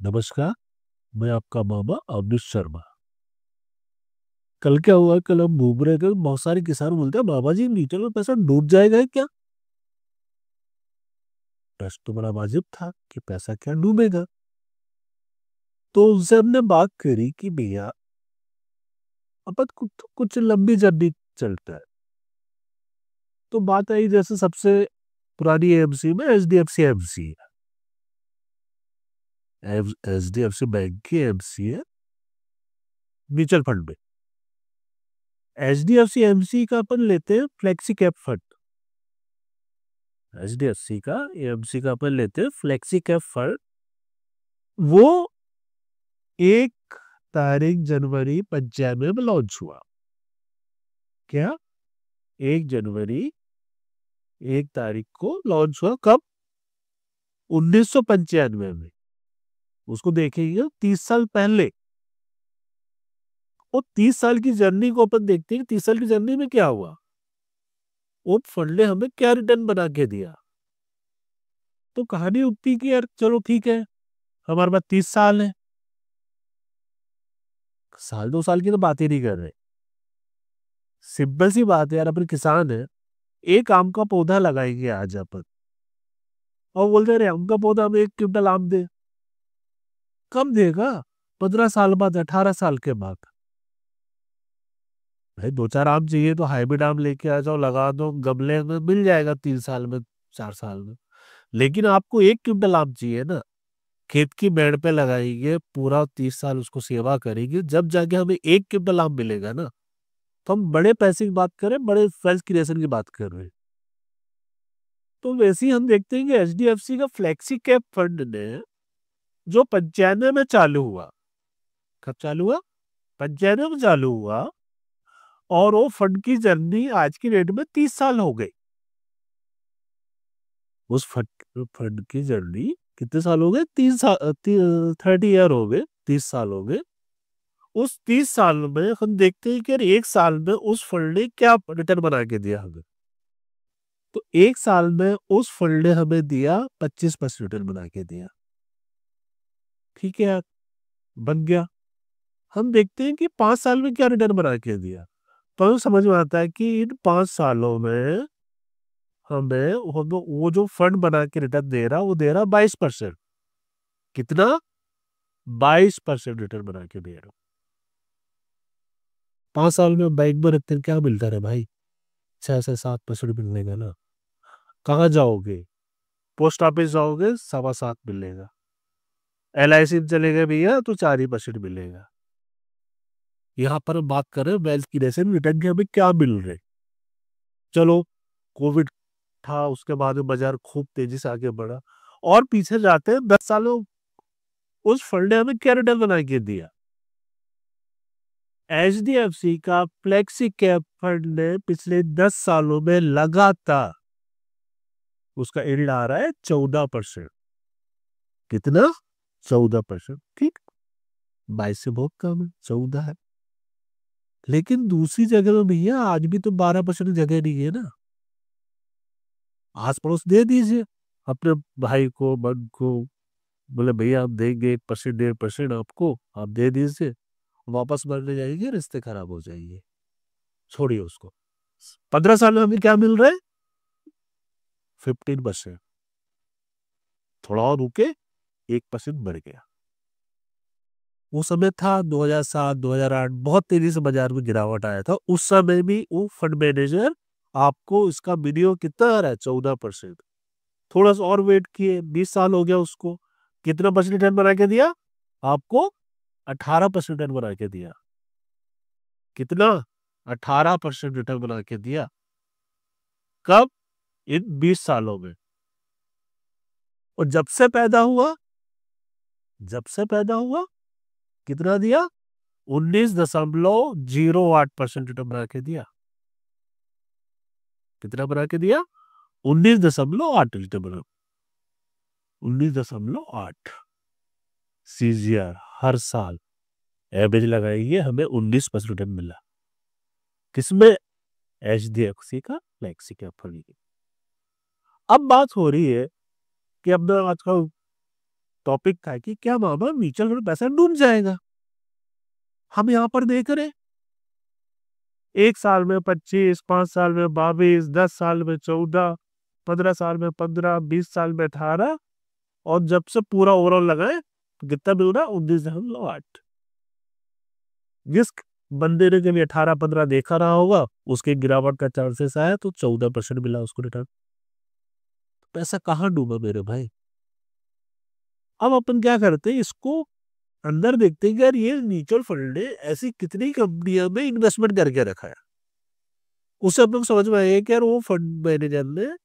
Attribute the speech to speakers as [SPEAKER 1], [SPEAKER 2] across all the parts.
[SPEAKER 1] नमस्कार। मैं आपका मामा अवनीश शर्मा। कल क्या हुआ, कल हम घूम रहे थे, बहुत सारे किसान बोलते हैं मामा जी मीटर में पैसा डूब जाएगा क्या। प्रश्न तो बड़ा वाजिब था कि पैसा क्या डूबेगा। तो उनसे हमने बात करी कि भैया अपन कुछ लंबी जर्नी चलता है। तो बात आई जैसे सबसे पुरानी एएमसी में एचडीएफसी एमसी है। एचडीएफसी बैंक की एमसी है म्यूचुअल फंड में। एचडीएफसी एमसी का अपन लेते हैं फ्लेक्सी कैप फंड। एचडीएफसी का एएमसी का अपन लेते हैं फ्लेक्सी कैप फंड। वो 1 तारीख जनवरी 95 में लॉन्च हुआ। क्या? 1 तारीख को लॉन्च हुआ। कब? 1995 में। उसको देखेंगे 30 साल पहले। और 30 साल की जर्नी को अपन देखते हैं। 30 साल की जर्नी में क्या हुआ, वो फंड ने हमें क्या रिटर्न बना के दिया। तो कहानी उठती कि यार चलो ठीक है, हमारे पास 30 साल है, साल 2 साल की तो बात ही नहीं कर रहे। सिंपल सी बात है यार, अपन किसान है, एक आम का पौधा लगाएंगे आज अपन, और बोलते रहे आम का पौधा हमें 1 क्विंटल आम दे। कब देगा? 15 साल बाद, 18 साल के बाद। भाई 2 4 आम चाहिए तो हाइब्रिड आम लेके आ जाओ, लगा दो गमले में, मिल जाएगा 3 साल में, 4 साल में। लेकिन आपको 1 क्विंटल आम चाहिए ना, खेत की मेड़ पे लगाएंगे, पूरा 30 साल उसको सेवा करेंगे, जब जाके हमें 1 क्विंटल आम मिलेगा ना। तो हम बड़े पैसे की बात करें, बड़े वेल्थ क्रिएशन की बात कर रहे हैं। तो वैसे ही हम देखते हैं कि एचडीएफसी का फ्लेक्सी कैप फंड ने, जो 95 में चालू हुआ। कब चालू हुआ? 95 में चालू हुआ। और वो फंड की जर्नी आज की डेट में 30 साल हो गई। उस फंड की जर्नी कितने साल हो गए? 3 साल, 30 ईयर हो गए, 30 साल हो गए। उस 30 साल में हम देखते हैं कि यार 1 साल में उस फंड ने क्या रिटर्न बना के दिया हमें। तो 1 साल में उस फंड ने हमें दिया 25% रिटर्न बना के दिया। ठीक है यार, बन गया। हम देखते हैं कि 5 साल में क्या रिटर्न बना के दिया। तो समझ में आता है कि इन 5 सालों में हमें वो जो फंड बना के रिटर्न दे रहा, वो दे रहा 22%। कितना? 22% रिटर्न बना के दे रहा। 5 साल में बैंक में रखते क्या मिलता है भाई? 6 से 7% मिलेगा ना। कहाँ जाओगे? पोस्ट ऑफिस जाओगे, 7.25 मिलेगा। LIC में चले गए भैया तो 4% मिलेगा। यहाँ पर हम बात कर रहे हैं वेल्थ की रेसन रिटर्न के हमें क्या मिल रहे। चलो, कोविड था, उसके बाद में बाजार खूब तेजी से आगे बढ़ा। और पीछे जाते हैं 10 सालों, उस फंड ने हमें क्या रिटर्न बना के दिया। एचडीएफसी का फ्लेक्सी कैप फंड ने पिछले 10 सालों में लगातार, उसका यील्ड आ रहा है 14%। कितना? 14%। ठीक, 22 से बहुत कम है, 14 है। लेकिन दूसरी जगह में भैया आज भी तो 12% जगह नहीं है ना। आस पड़ोस दे दीजिए अपने भाई को, बन को, बोले भैया हम देंगे 1%, 1.5% आपको, आप दे दीजिए। वापस बढ़ने जाएंगे, रिश्ते खराब हो जाएंगे। छोड़िए उसको। 15 साल में हमें क्या मिल रहा है? 15%। थोड़ा और रुके, 1% बढ़ गया। वो समय था 2007 2008, बहुत तेजी से बाजार में गिरावट आया था। उस समय भी वो फंड मैनेजर आपको इसका विनियोग कितना आ रहा है? 14%। थोड़ा सा और वेट किए, 20 साल हो गया उसको, कितना परसेंट रिटर्न बना के दिया आपको? 18% रिटर्न बना के दिया। कितना? 18% रिटर्न बना के दिया। कब? इन 20 सालों में। और जब से पैदा हुआ कितना दिया? 19.08% रिटर्न बना के दिया। कितना बना के दिया? 19.8 रिटर्न बना। 19.8 सीजीआर हर साल एवरेज लगाएंगे, हमें 19% रिटर्न मिला। किसमें? एचडीएफसी का फ्लेक्सी कैप फंड। अब बात हो रही है कि अब ना आजकल टॉपिक था कि क्या मामा म्यूचुअल फंड पैसा डूब जाएगा। हम यहाँ पर देख रहे 1 साल में 25, 5 साल में 22, 10 साल में 14, 15 साल में 15, 20 साल में 18 और जब से पूरा ओवरऑल लगाए तो कितना मिल रहा 19.8। जिस बंदे ने कभी 18-15 देखा रहा होगा उसके गिरावट का चांसेस आया तो 14% मिला उसको रिटर्न। पैसा कहाँ डूबा मेरे भाई। अब अपन क्या करते हैं, इसको अंदर देखते हैं कि यार ये म्यूचुअल फंड ने ऐसी कितनी कंपनियों में इन्वेस्टमेंट करके रखा है। उससे हम लोग समझ में आए कि यार वो फंड मैनेजर ने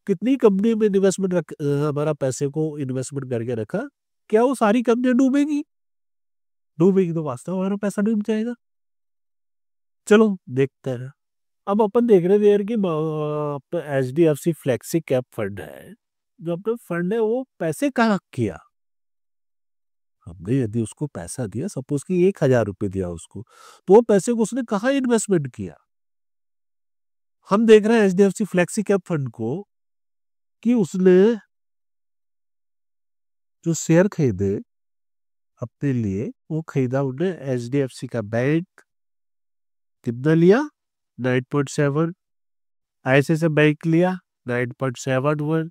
[SPEAKER 1] कितनी कंपनी में इन्वेस्टमेंट हमारा पैसे को इन्वेस्टमेंट करके रखा। क्या वो सारी कंपनियां डूबेगी? डूबेगी तो वास्तव में हमारा पैसा डूब जाएगा। चलो देखते हैं। अब अपन देख रहे थे यार कि HDFC फ्लेक्सी कैप फंड है, जो अपना फंड है वो पैसे कहाँ किया। हमने यदि उसको पैसा दिया, सपोज कि 1,000 रुपये दिया उसको, तो वो पैसे को उसने कहाँ इन्वेस्टमेंट किया। हम देख रहे हैं HDFC फ्लेक्सी कैप फंड को कि उसने जो शेयर खरीदे अपने लिए, वो खरीदा उन्हें HDFC का बैंक। कितना लिया? 9.7। ICICI बैंक लिया 9.71।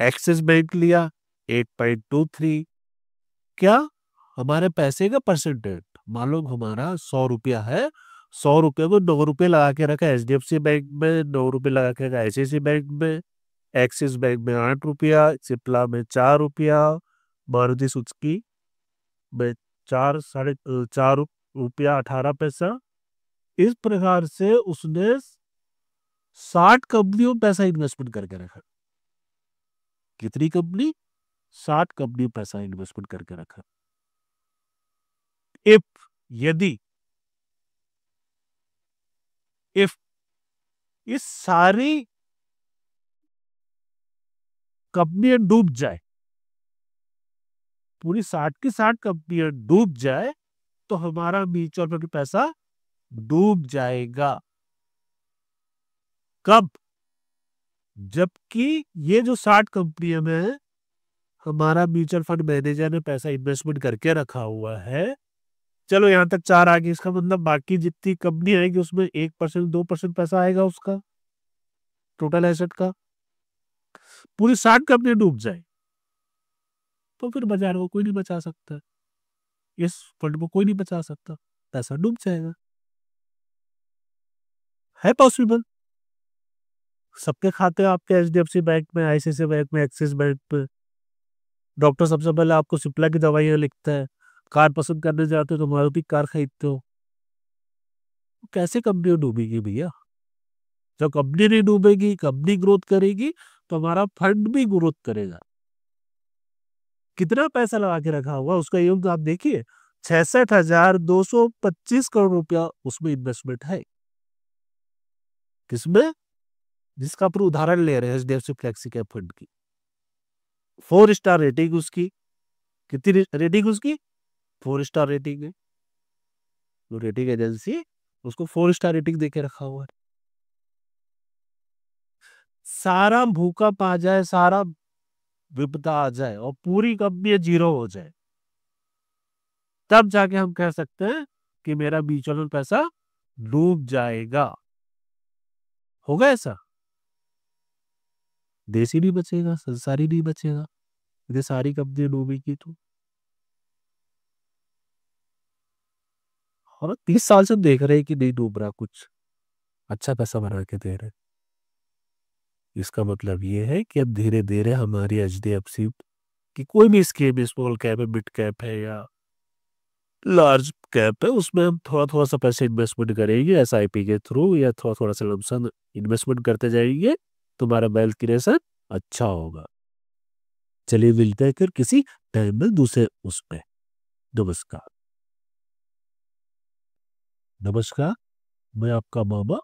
[SPEAKER 1] एक्सिस बैंक लिया 8.23। क्या हमारे पैसे का परसेंटेज, मान लो हमारा 100 रुपया है, 100 रुपये को 9 रुपये लगा के रखा HDFC बैंक में, 9 रुपये लगा के रखा ICICI बैंक में, एक्सिस बैंक में 8 रुपया, सिप्ला में 4 रुपया, मारुति सुजुकी में 4.18 रुपया। इस प्रकार से उसने 60 कंपनियों में पैसा इन्वेस्टमेंट करके रखा। कितनी कंपनी? 60 कंपनी में पैसा इन्वेस्टमेंट करके रखा। इफ यदि इफ इस सारी कंपनियां डूब जाए, पूरी 60 की 60 कंपनियां डूब जाए, तो हमारा म्यूचुअल फंड पैसा डूब जाएगा। कब? जबकि ये जो 60 कंपनियों में हमारा म्यूचुअल फंड मैनेजर ने पैसा इन्वेस्टमेंट करके रखा हुआ है, चलो यहां तक 4 आ गई, इसका मतलब बाकी जितनी कंपनी आएगी उसमें 1% 2% पैसा आएगा उसका टोटल एसेट का। पूरी 60 कंपनी डूब जाए तो फिर बाजार को कोई नहीं बचा सकता, इस फंड को कोई नहीं बचा सकता, पैसा डूब जाएगा। है पॉसिबल। सबके खाते आपके HDFC बैंक में, ICICI बैंक में, एक्सिस बैंक में। डॉक्टर सबसे पहले आपको सिप्ला की दवाइयां लिखता है। कार पसंद करने जाते हो तो मारुति कार खरीदते हो। कैसे कंपनी डूबेगी भैया? जब कंपनी नहीं डूबेगी, कंपनी ग्रोथ करेगी, तो हमारा फंड भी ग्रोथ करेगा। कितना पैसा लगा के रखा हुआ उसका योग आप देखिए, 66,225 करोड़ रुपया उसमें इन्वेस्टमेंट है। किसमें? जिसका अपन उदाहरण ले रहे हैं HDFC फ्लेक्सी कैप फंड की। 4 स्टार रेटिंग उसकी। कितनी रेटिंग उसकी? 4 स्टार रेटिंग है। तो रेटिंग एजेंसी उसको 4 स्टार रेटिंग देके रखा हुआ है। सारा भूखा पा जाए, सारा विपदा आ जाए और पूरी कंपनी जीरो हो जाए, तब जाके हम कह सकते हैं कि मेरा म्यूचुअल फंड पैसा डूब जाएगा। होगा ऐसा? देश ही नहीं बचेगा, संसार ही नहीं बचेगा, ये सारी कंपनी डूबेगी तो। और 30 साल से देख रहे हैं कि नहीं डूब रहा, कुछ अच्छा पैसा बना के दे रहे। इसका मतलब ये है कि अब धीरे धीरे हमारी HDFC की कोई भी स्कीम, स्मॉल कैप है, मिड कैप है या लार्ज कैप है, उसमें हम थोड़ा थोड़ा सा पैसे इन्वेस्टमेंट करेंगे SIP के थ्रू या थोड़ा थोड़ा सा लमसम इन्वेस्टमेंट करते जाएंगे, तुम्हारा वेल्थ क्रिएशन अच्छा होगा। चलिए मिलते हैं फिर किसी टाइम में दूसरे उसमें। नमस्कार। नमस्कार, मैं आपका मामा।